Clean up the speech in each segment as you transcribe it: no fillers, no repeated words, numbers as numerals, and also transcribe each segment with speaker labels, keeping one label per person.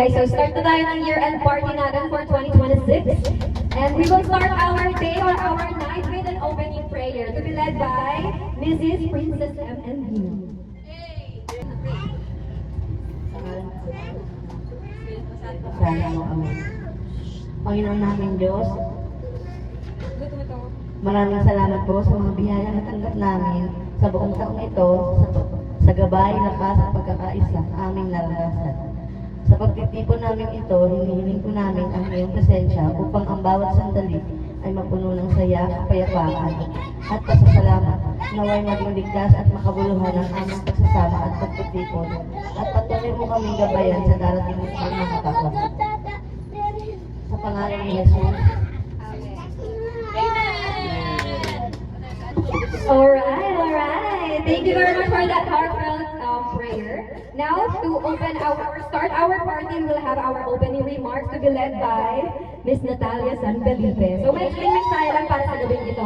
Speaker 1: guys, so start na tayo ng year-end party natin for 2026. And we will start our day or our night with an opening prayer to be led by Mrs. Princess MNB.
Speaker 2: Sana mo ang Panginoon namin Diyos. Maraming salamat po sa mga biyaya na tanggap namin sa buong taong ito, sa gabay, lakas at pagkakaisa aming naranasan. Sa pagtitipon namin ito, hinihiling po namin ang iyong presensya upang ang bawat sandali ay mapuno ng saya, kapayapaan at pasasalamat. Naway maging ligtas at makabuluhan ang aming pagsasama at pagtitipon at patuloy mo kaming gabayan sa darating ng mga takot. Sa pangalan ni Jesus.
Speaker 1: Alright. Thank you very much for that heartfelt prayer. Now, to start our party, we'll have our opening remarks to be led by Miss Natalia San Felipe. So, may explain tayo lang para sa gabing ito.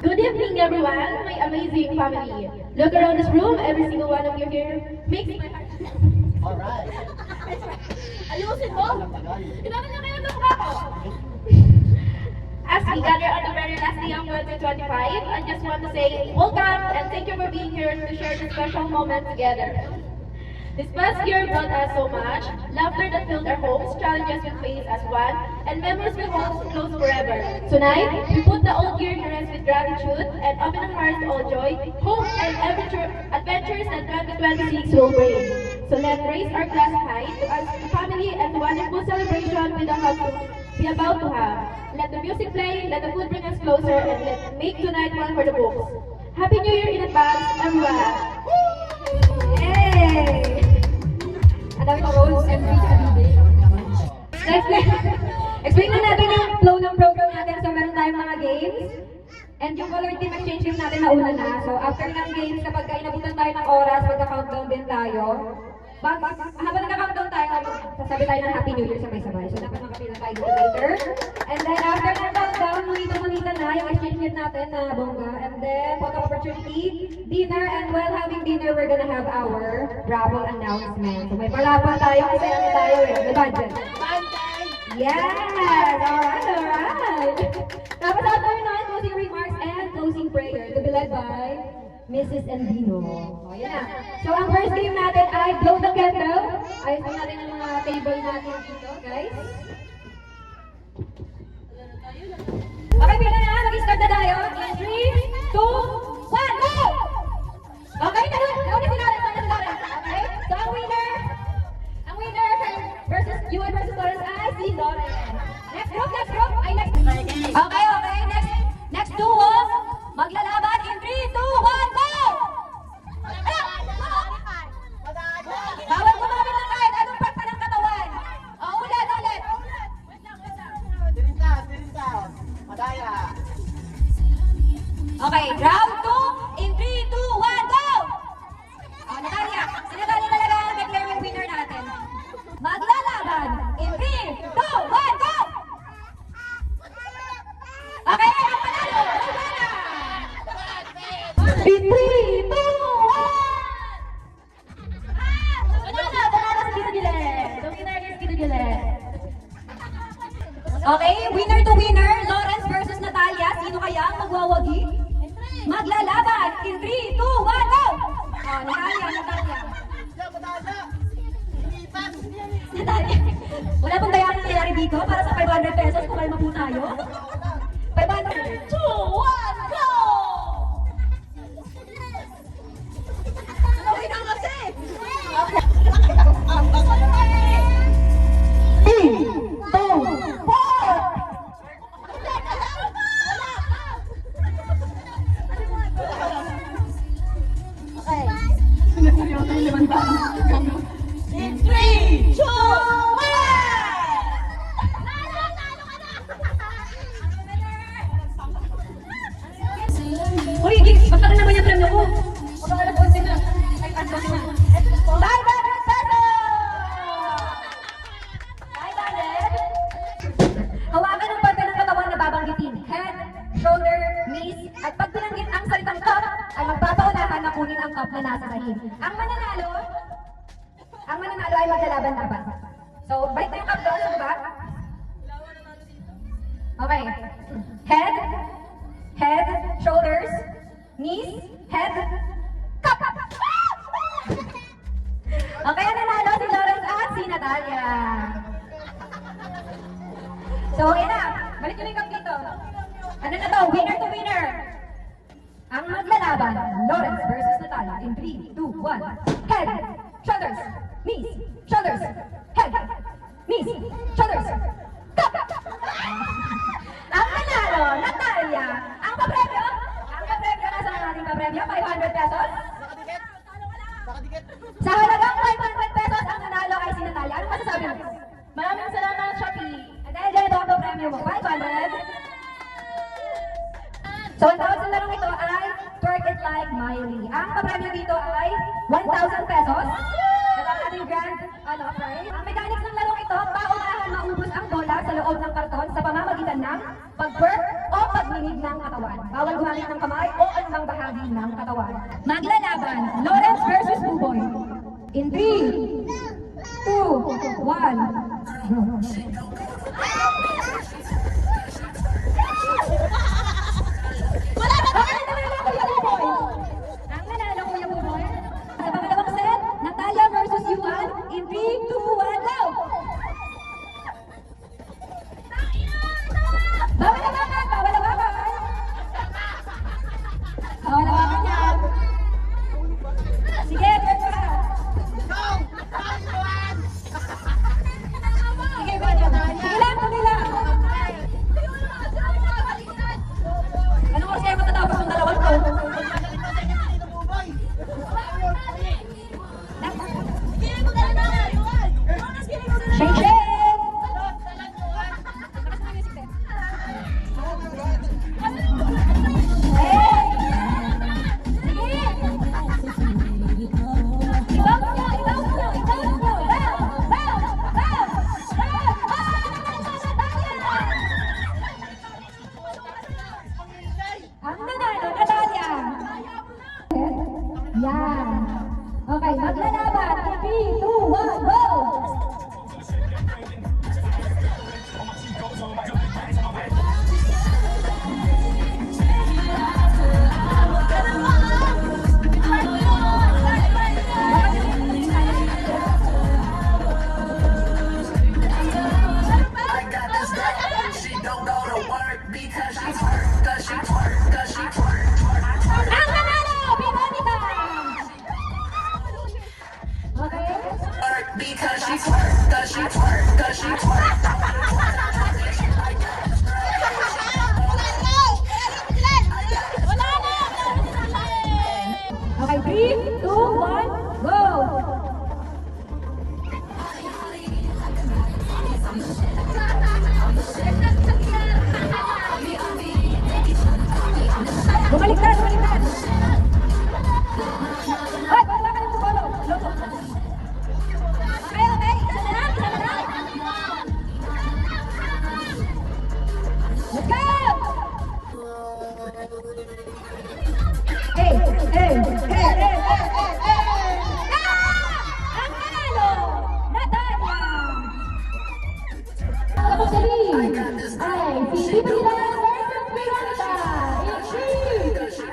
Speaker 3: Good evening, everyone, my amazing family. Look around this room, every single one of you here makes my heart.
Speaker 4: Alright.
Speaker 3: Ayusin mo! Ibaban niyo kayo ng mukha ko! As we gather on the very last day of 2025, I just want to say welcome and thank you for being here to share this special moment together. This past year brought us so much, laughter that filled our homes, challenges we faced as one, and memories we hold close forever. Tonight, we put the old year to rest with gratitude and open our hearts to all joy, hope, and adventures that 2026 will bring. So let's raise our glass high to us, family, and wonderful celebration we be about to have. Let the music play, let the food bring us closer, and let's make tonight one for the books. Happy New Year in advance, everyone!
Speaker 1: Yay! Ang dami ng roles and features. Explain na natin yung flow ng program natin. So, meron tayong mga games. And yung color team exchange game natin nauna na. So, after ng games, kapag inabutan tayo ng oras, magka-countdown din tayo. Habang nagka-countdown tayo, sasabi tayo ng Happy New Year sabay-sabay. So, dapat makapila tayo dito later. And then, after ng countdown, manita na yung exchange game natin na bongga. And then, photo opportunity, dinner. And while having dinner, we're gonna have our raffle announcement. So, may parapan tayo kasi ano tayo eh. May budget. Yes! Alright! Tapos after nun, closing remarks and closing prayer to be led by Mrs. Endino. O, yan na. So, ang first game natin ay blow the candle. Ayos po natin ang mga table natin dito, guys. Okay, pila na. Mag-start na tayo. 3, 2, 1, go! Okay, nauna si Lawrence. Okay? So, ang winner versus Yuan versus Lawrence ay si Lawrence. Next group. Ay, next. Okay. Next duo. Maglalaban in 3, 2, 1, go! Bawal gumamit ng kahit anong parte ng katawan. Ulit.
Speaker 4: Tirinta. Madaya.
Speaker 1: Okay, round 2 in 3, 2, 1, go! Natalia, si Natalia talaga ang declare yung winner natin. Maglalaban in 3, 2, 1, go! Okay, ang panalo! In 3, 2, 1! Panalo si Tito Gillet. The winner is Tito Gillet. Okay, winner to winner, Lawrence versus Natalia. Sino kaya ang magwawagi? Maglalaban in 3, 2, 1, go! Natalia. Natalia. Wala pong dayakan nangyayari dito para sa 500 pesos kung kalma po tayo. 500. 2, 1, go! Okay na kasi! 3, 2, 4! In 3, 2, 1! Uy, basta ka naman yung premyo ko. Magkakalat ko sila. Ay, ano sila? 500 pesos! 500? Hawakan ang parte ng katawan na babanggitin. Head, shoulder, knees, at pag binanggit ang salitang top, ay magpapaunahan na kunin ang on top na nasa sahig. Ang mananalo ay maglalaban-laban. So, balik na yung cup doon sa baba. Okay. Head, shoulders, knees, head, cup! Okay, ang nanalo si Lawrence at si Natalia. So, okay na. Balik nyo na yung cup dito. Ano na to? Winner to winner. Ang maglalaban, Lawrence versus Natalia in 3, 2, 1. Head, shoulders, knees, shoulders, head, knees, shoulders, cup! Ang nanalo, Natalia. Ang papremyo, nasa ang ating papremyo, 500 pesos.
Speaker 4: Nakadikit.
Speaker 1: Sa halagang 500 pesos, ang nanalo ay si Natalia. Ano masasabi mo?
Speaker 3: Maraming salamat, Shopee.
Speaker 1: At dahil ganito ang papremyo mo, 500. So, ang tawag sa larong ito ay Twerk It Like Miley. Ang papremyo dito ay 1,000 pesos. At ang ating grand prize. Ang mechanics ng larong ito, paunahan maubos ang bola sa loob ng karton sa pamamagitan ng pag-twerk o pagninig ng katawan. Bawal gumamit ng kamay o anumang bahagi ng katawan. Maglalaban, Lawrence versus Buboy. In 3, 2, 1. Ang nanalo, Kuya Buboy. Sa pangalawang set, Natalia versus Yuan. In 3, 2, 1, go! Bawal hawakan! Bawal hawakan! Bawal hawakan yan! Sige, twerk ka! Sige, Kuya. Sige lang, tuloy lang! Ano kasi kayo matatapos ng dalawang to? Shake, shake! Hey! Sige! Ibaw nyo! Ibaw nyo! Ibaw nyo! Bow! Bow! Bow! Bow! Ang nanalo, Natalia! Yan! Okay, maglalaban! 3, 2, 1, go!
Speaker 5: I got this girl, she don't go to work because she twerk, cause she twerk, cause she twerk.
Speaker 1: Ang nanalo, Veronica! Okay?
Speaker 5: Work because she twerk, cause she twerk, cause she twerk.
Speaker 1: Okay, 3, 2, 1, go! Bumaliktad, bumaliktad! Ay, wala ka ng tumulong! Luto! Okay, okay! Isa na lang, isa na lang! Let's go! Hey, hey, hey, hey, hey, hey, hey! Ah! Ang nanalo, Natalia! Ang kapasali ay si Pilipinas versus Veronica in 3, 2, 1,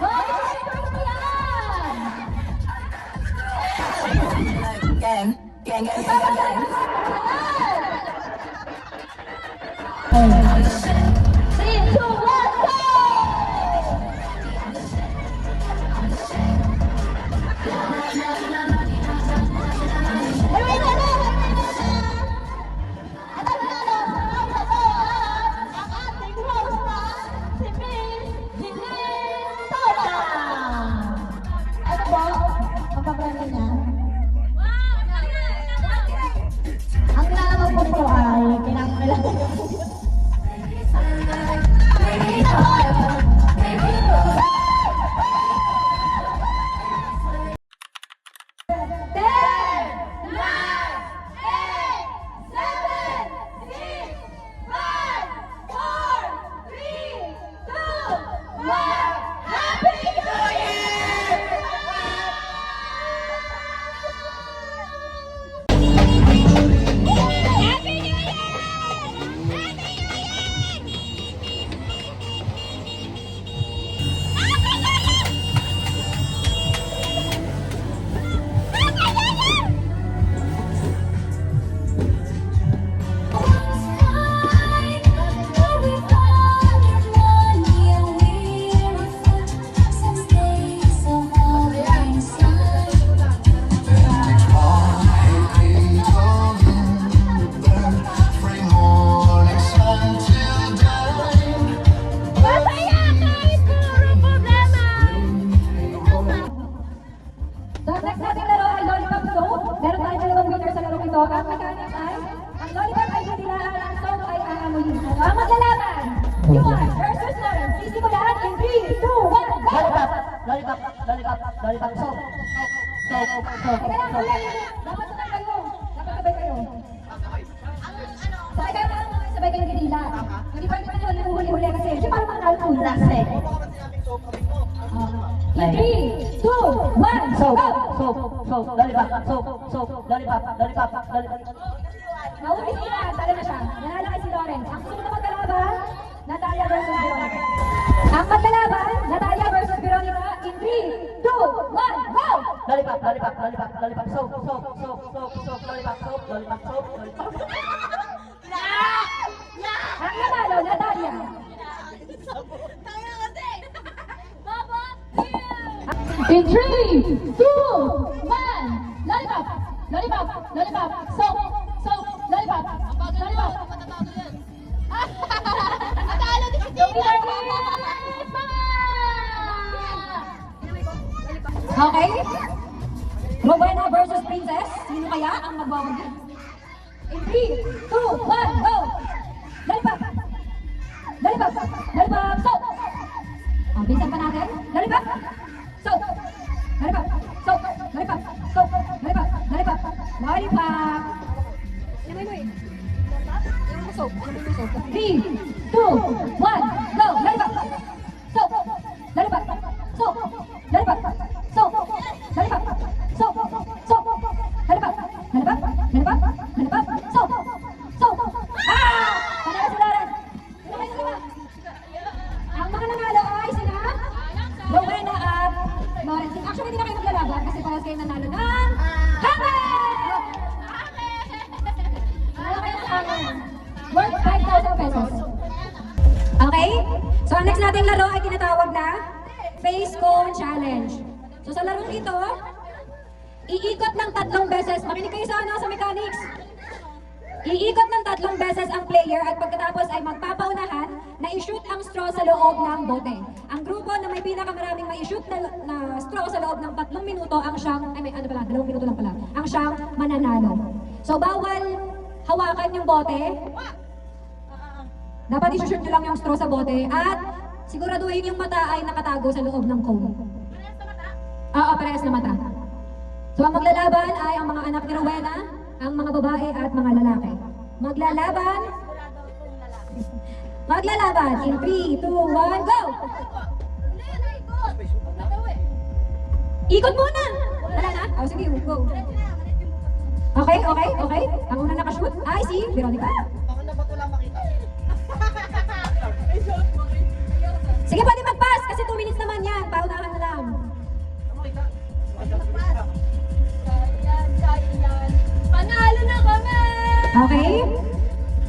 Speaker 1: go!
Speaker 5: Gang, gang, gang, gang, gang.
Speaker 1: Three, two, one, go! Ang nalaman ko po ay kinakailangan. One. Ang maglalaban, Yuan versus Lawrence. Sisimulan in 3, 2, 1, go!
Speaker 2: Lollipop, lollipop, lollipop, lollipop, soap, soap, soap,
Speaker 1: Teka lang,
Speaker 2: soap.
Speaker 1: ulit. Dapat sabay kayo. Dapat sabay kayo. Sabay kayo lang, sabay kayong ginila. Hindi pwede pa naman huli-huli kasi siya parang manalo po.
Speaker 2: Lase.
Speaker 1: In 3, 2, 1,
Speaker 2: Soap,
Speaker 1: go!
Speaker 2: soap, soap, lollipop, soap, soap, lollipop, lollipop, lollipop.
Speaker 1: Nahuli sila, talo na siya. Nanalaki si Lawrence. Ang susunod na maglalaban, Natalia versus Veronica. Ang maglalaban, Natalia versus Veronica in 3, 2, 1, go!
Speaker 2: Lollipop, lollipop, lollipop, lollipop, soap, soap, soap, soap, soap, lollipop, soap, lollipop, soap, lollipop.
Speaker 1: Ang nanalo, Natalia. In 3, 2, 1, lollipop, lollipop, lollipop, soap, soap, lollipop, lollipop. Okay? Rowena versus Princess. Sino kaya ang magbabagi? In 3, 2, 1, go! Lollipop! Lollipop! Lollipop! Soap! Ang pinsan pa natin. Lollipop! Soap! Lollipop! Soap! Lollipop! Soap! Lollipop! Lollipop! Lollipop! Inamoy mo eh. Inamoy mo soap. Inamoy mo soap. 3, 2, 1, go! Lollipop! Soap! Lollipop! Soap! Lollipop! Soap! Lollipop! Soap! Soap! Lollipop! Lollipop! Lollipop! Lollipop! Soap! Soap! Ah! Panalo si Lawrence! Inamoy mo ba? Ang mga nanalo ay sina Rowena at Lawrence. Actually, hindi na kayo maglalaban kasi parehas kayo nanalo ng hammer! Nanalo kayo ng hammer. Worth 5,000 pesos. Okay? So, ang next nating laro ay tinatawag na Face Cone Challenge. So, sa larong ito, iikot ng 3 beses. Makinig kayo sa mechanics. Iikot ng 3 beses ang player at pagkatapos ay magpapaunahan na i-shoot ang straw sa loob ng bote. Ang grupo na may pinakamaraming mai-shoot na straw sa loob ng 3 minuto ang siyang, 2 minuto lang pala, ang siyang mananalo. So bawal hawakan yung bote. Dapat i-shoot nyo lang yung straw sa bote at siguraduhin yung mata ay nakatago sa loob ng cone. Oo, parehas na mata. So ang maglalaban ay ang mga anak ni Rowena, ang mga babae at mga lalaki. Maglalaban in 3, 2, 1, go! Ikot muna! Wala na? Oh, sige, go. Okay. Ang una nakashoot ay si Veronica.
Speaker 4: Baka na ba ito lang makita?
Speaker 1: Sige, pwede mag-pass kasi 2 minutes naman yan. Paunahan na lang.
Speaker 3: Panalo na kami!
Speaker 1: Okay?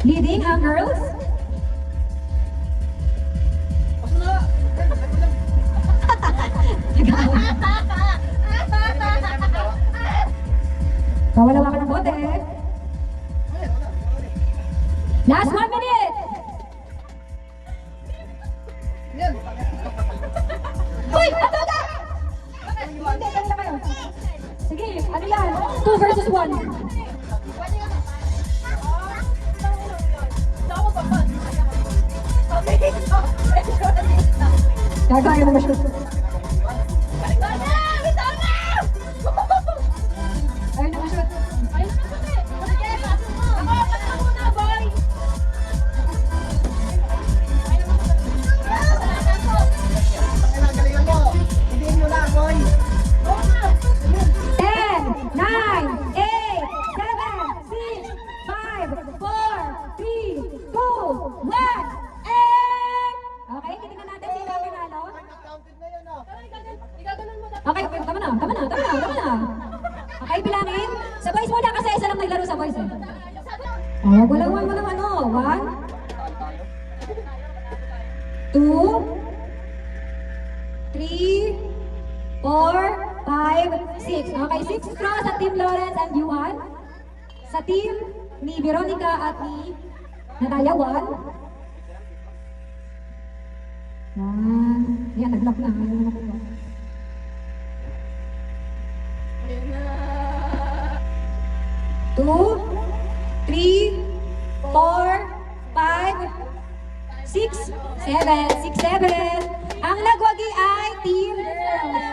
Speaker 1: Leading ang girls.
Speaker 4: Paso na!
Speaker 1: Kawala ka ng bote. Last 1 minute!
Speaker 4: Yan!
Speaker 1: Uy! Ato ka! Hindi, kanila kayo. Sige, ano yan? 2 versus 1. Gagaya mo ma-shoot. Ayun na ma-shoot.
Speaker 4: Galingan mo! Hindiin mo na, boy!
Speaker 1: 10, 9, 8, 7, 6, 5, 4, 3, 2, 1, and... Okay, titingnan natin sino ang nanalo.
Speaker 4: Counted na yan, oh!
Speaker 1: Okay, tama na. Okay, bilangin. Sa boys muna kasi isa lang naglaro sa boys eh. Oh, walang mo naman oh. 1, 2, 3, 4, 5, 6. Okay, 6 straws sa Team Lawrence and Yuan. Sa team ni Veronica at ni Natalia 1. Yan, nag-lock na. Ayaw na makuha. Two, 3, 4, 5, Ang nagwagi ay Team Girls.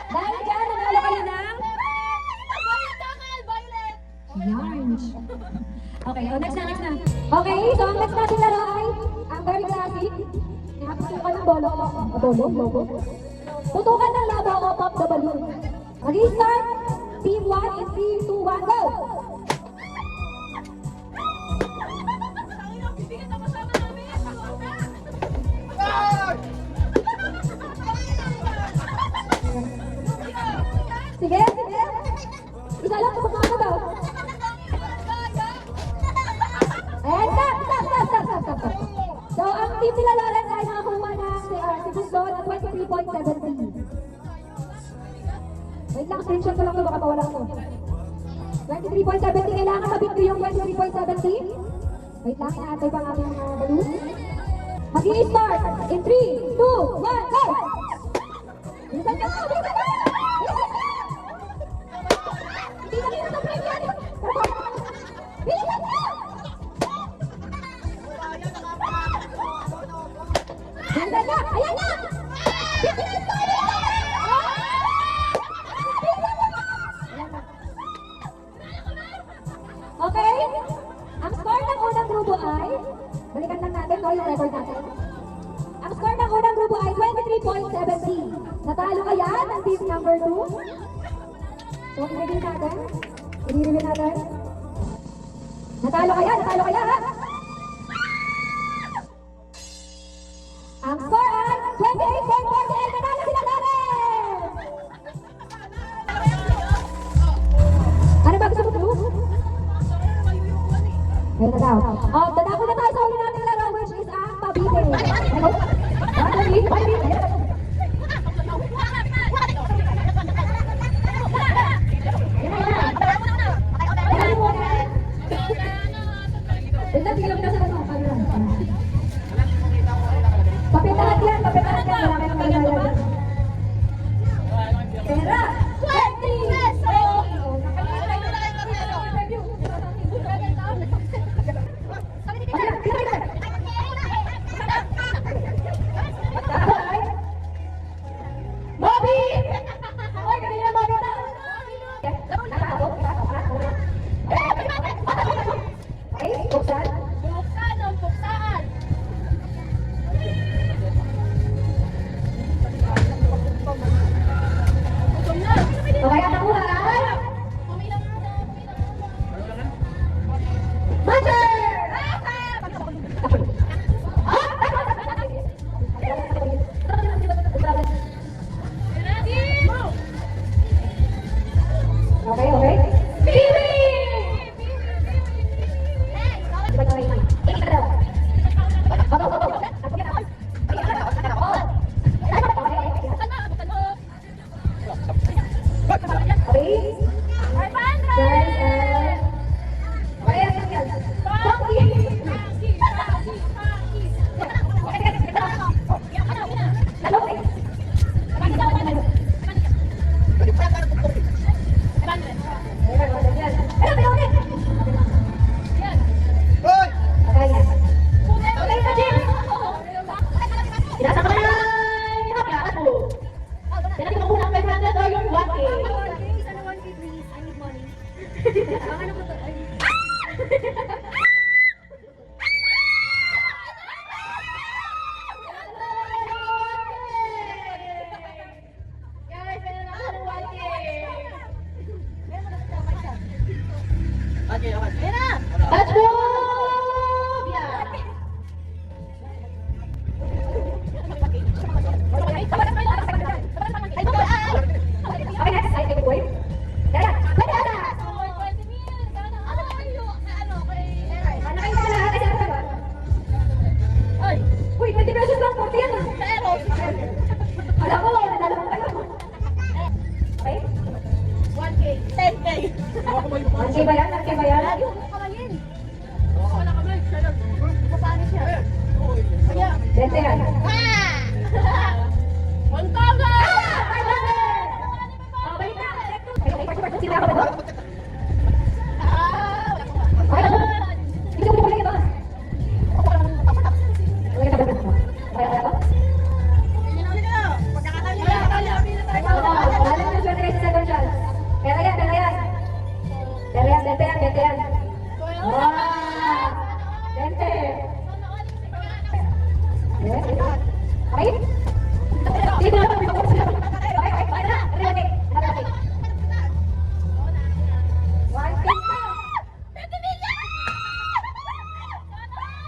Speaker 1: Dahil dyan, nanalo kayo ng yarn. Okay, next na. Okay, so ang next natin laro ay ang very classic. Nakapasukan ng bolo. Logo. Tutukan ng labo o pop the balloon. Mag-start. Team 1 in 3, 2, 1, go! Sige. Isa lang kung ano daw. Ayan, stop. So, ang team nila Lawrence ay nakakuha ng si Gusto na 23.70. Wait lang, screenshot ko lang ito, baka mawala ko. 23.70, kailangan sabit ko yung 23.70. Wait lang, inaantay pa ang aming balloon. Mag-i-start in 3, 2, 1, go! Bilisan ka! Hindi na dito sa frame yan! Bilisan ka! Bilisan ka! Ayan na! Okay? Ang score ng unang grupo ay, balikan lang natin, no, yung record natin. Ang score ng unang grupo ay 23.70. Natalo kaya ng team number 2? So, i-review natin. Natalo kaya, ha? Ang score ay 28.48. Natalo sila natin! Ano ba gusto mo tulog? Meron na daw. Dadako na tayo sa huli nating laro, which is ang pabite. Ano? Pabite. Tingnan ka sa ano. Papitahat yan. Marami ng maglalagay. Pera! 20 pesos! Bobby! Ay, kanina Bobby na! Okay, buksan.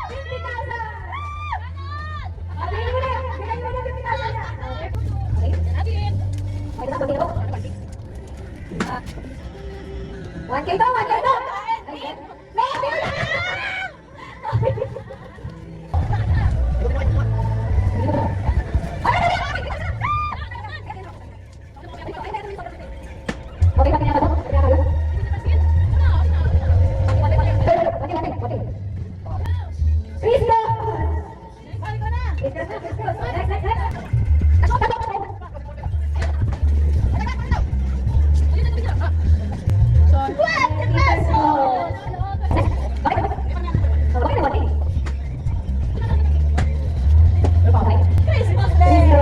Speaker 1: Bigyan mo na! Bigyan mo na 50,000 niya! Okay? Okay na, pabili ko. 1K to! 1K to! May! Bigyan mo na! Okay, patingin ako. Patingin ako. Please go! Please go, please go. Next, next, next.
Speaker 3: Christmas Day!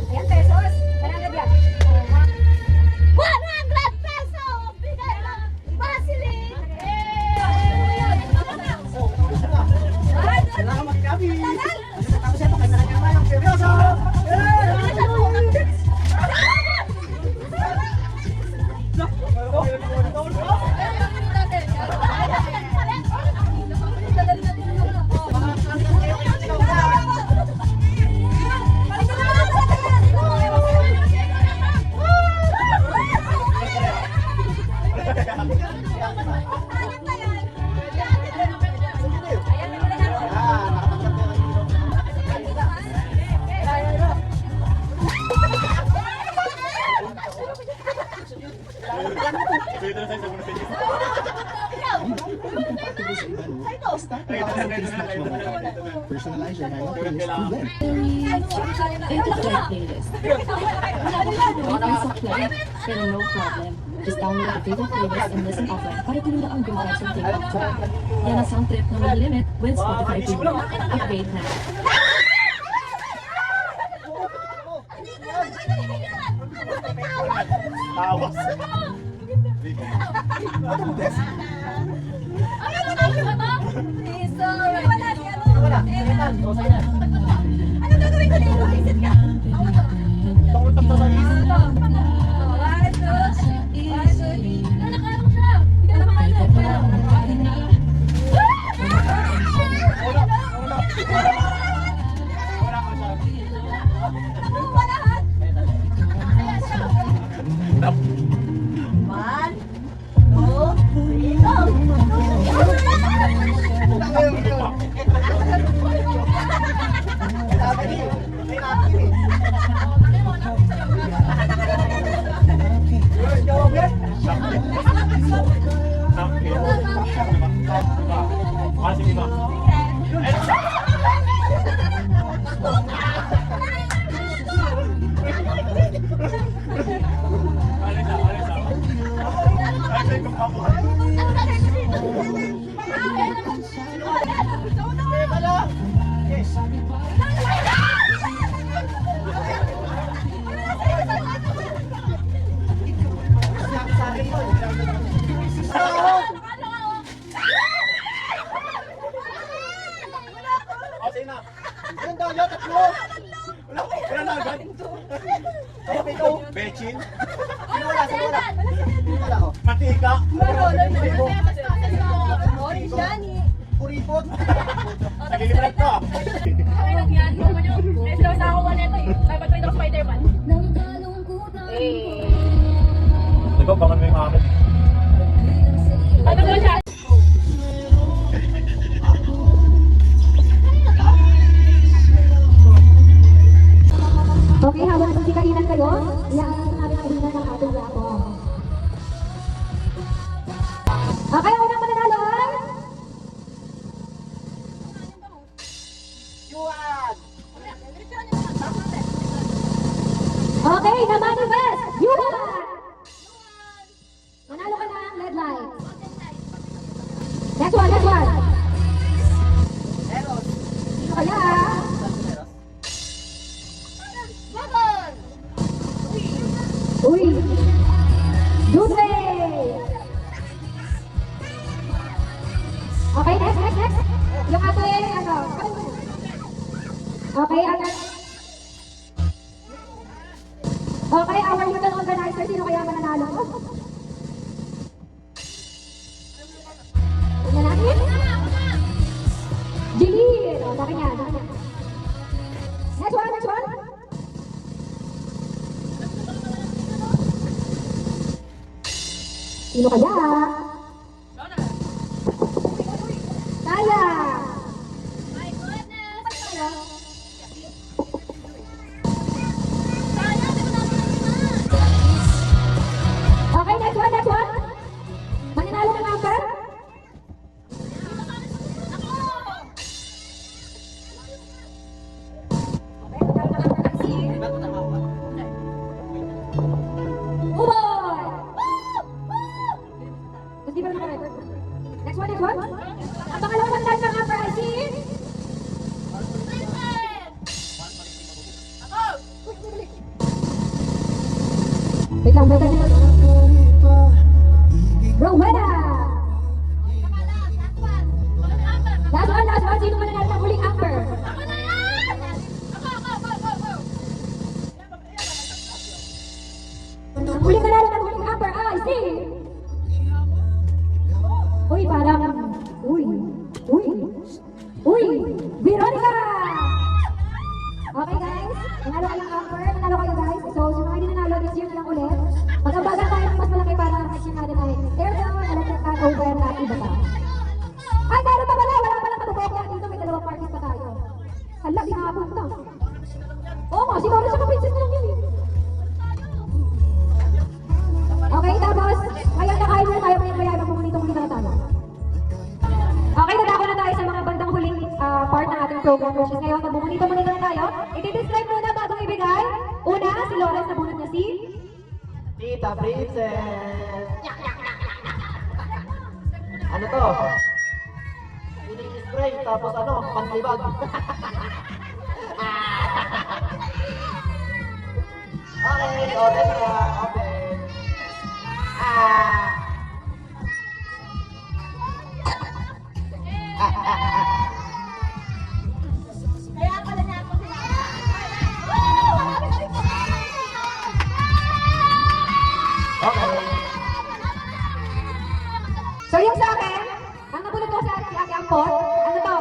Speaker 1: Ayan, pesos. 100 yan.
Speaker 3: 100 pesos! Bigay ng Vaseline!
Speaker 4: Salamat kami. Tapos ito, kaya na naman ang seryoso.
Speaker 6: Personalize your highlight playlist to them.
Speaker 7: Interplay playlist. Wait sa play, pero no problem. Just download the favorite playlist and listen offline para tuloy na ang good vibes ng TikTok track. Yan ang sound trip na may limit with Spotify Premium. Upgrade na.
Speaker 4: Tawas. Wala.
Speaker 1: Ano gagawin ko dito? Exit ka!
Speaker 4: Tungkol sa salis. Bechin? Sino wala? Sino wala? Sino wala ko? Matika? Kuripot? Nagilibrad ka? Diba, bangan mo yung akin.
Speaker 1: Okay, habang nagsisikahinan kayo, iyakan natin ang ina ng ating lapo. Okay, unang next, yung ating, okay, okay, our youth organizer, sino kaya mananalo? Tingnan natin. Jillian! O, sabi niya. Next one, next one. Sino kaya? Kaya!
Speaker 3: My goodness!
Speaker 1: Okay, next one, next one. Mananalo ng number? Uboy! Hindi pa rin naka-record. Next one, next one. Ang pangalawang mananalo ng number ay si... Wait lang, wait lang. Rowena! Last one. Sino mananalo ng huling amber? Ang huling mananalo ng huling amber ay si... Uy, parang... Uy! Veronica! Okay guys, nanalo kayo ng amber, nanalo kayo guys. So, yung mga hindi nanalo, this year lang ulit. Mag-ambagan tayo ng mas malaki para ang next year natin ay airdown, electric fan, over, at iba pa. Ay, meron pa pala! Wala palang kabubokya dito, may dalawang parties pa tayo. Hala, di nakapunta. Oo nga, siguro sa kapinsis na lang yun eh. Okay, tapos, ngayon nakain na tayo, maya magpumunitong na tayo. Okay, nadako na tayo sa mga bandang huling part ng ating program, which is ngayon, magpumunitong na tayo. I-describe muna bagong ibigay. Una, si Lawrence, nabunod niya si...
Speaker 4: Tita Princess! Ano to? Ini-spray, tapos ano, panlibag. Okay, open na, open. Okay.
Speaker 1: So yung sa akin, ang nabunod ko sa Ate Ampot, ano to?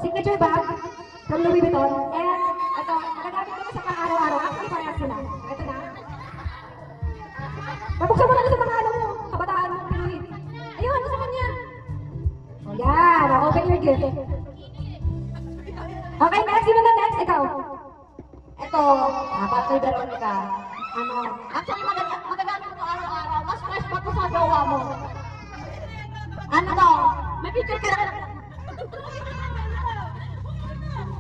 Speaker 1: Signature bag from Louis Vuitton. And ito, nagagamit ko na sa pang-araw-araw. Actually, parehas sila. Ito na. Mabuksan mo na sa mga ano mo, kabataan mo, Pinoy. Ayun, ano sa kanya? O yan, open your gift. Okay, next. Sino na next? Ikaw.
Speaker 2: Ito, para kay Veronica. Ano, actually magagamit ko araw-araw. Mas fresh pa to sa gawa mo. Ano to? May picture ka na.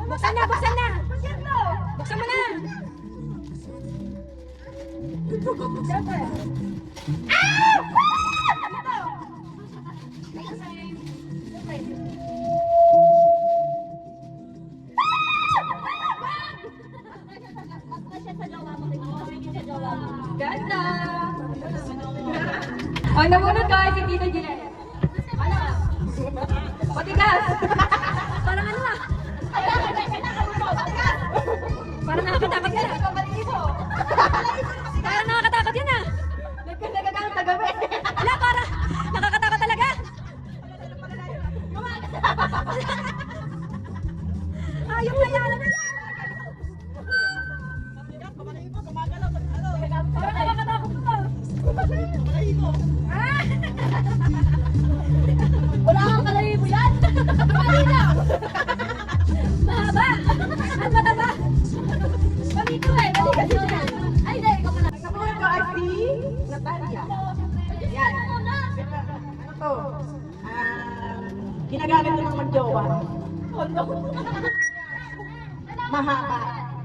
Speaker 1: Buksan na, buksan na! Buksan mo na! Ganda! Ang namunod ko ay si Tito Gillette. Ano? Patigas! Parang ano ah? Parang nakakatakot yan ah. Parang nakakatakot yan ah. Nagkagagang tagabi. Wala, parang nakakatakot talaga. Ayaw na yan. Parang nakakatakot ito. Wala kang kalahibo yan. Malinaw. Mahaba. At mataba. Pamito eh. Balikas yun yan. Ay, hindi. Ikaw pala.
Speaker 2: Kamuha ko ay si Natalia. Yan. Ano to? Ginagamit ko ng magjowa. Kondo. Mahaba,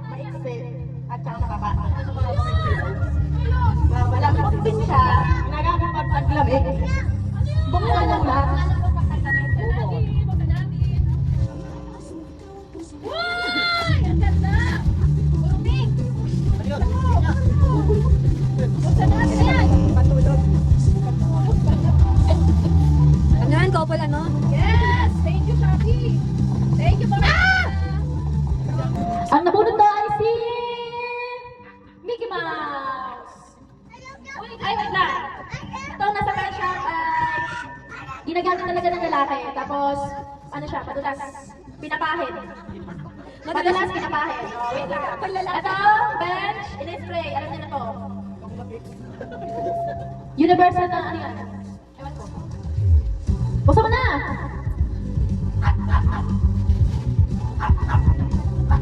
Speaker 2: maiksi, at saka mataba. Malambot din siya. Ginagamit pag paglamig. Buksan lang lang.
Speaker 1: Ano yan, couple ano?
Speaker 3: Yes! Thank you, Shopee! Ang nabunod daw ay si Mickey Mouse. Uy, ay, wait lang. Ito, nasa pet shop ay ginagamit talaga ng lalaki. Tapos, ano siya, padulas, pinapahid. Madalas pinapahid. Oh, wait lang. Ito, bench, in-spray. Alam niyo na to. Universal na, ano yan? Ewan ko. Buksan mo na!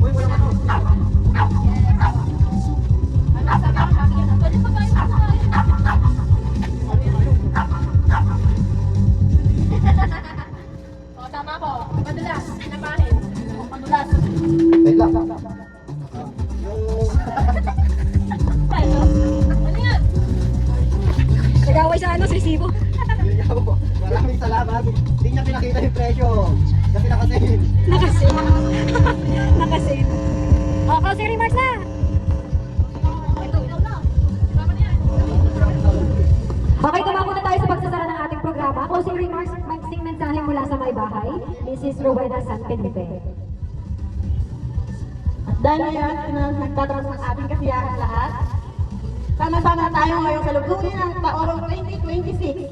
Speaker 4: Uy, wala ka to.
Speaker 3: Ano sabi ko, bakit yan? Pwede pa tayo O, tama ko. Madalas, pinapahid. Madalas.
Speaker 4: Wait lang.
Speaker 3: Ano yan?
Speaker 1: Nag-away sa ano, sa resibo.
Speaker 4: Maraming salamat. Hindi niya pinakita yung presyo. Kasi nakasale.
Speaker 1: Nakasave. Nakasave. Oh, closing remarks na. Okay, tumako na tayo sa pagsasara ng ating programa. Closing remarks, magsing mensahe mula sa may bahay. Mrs. Rowena San Felipe.
Speaker 2: At dahil ngayon, nagtatapos ng ating kasiyahan lahat, sama-sama tayo ngayong salubungin ng taong 2026.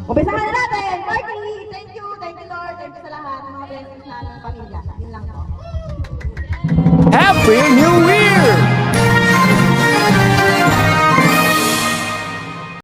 Speaker 2: Umpisahan na natin! Party! Thank you Lord, thank you sa lahat ng mga blessings na ng pamilya. Yun lang po.
Speaker 8: Happy New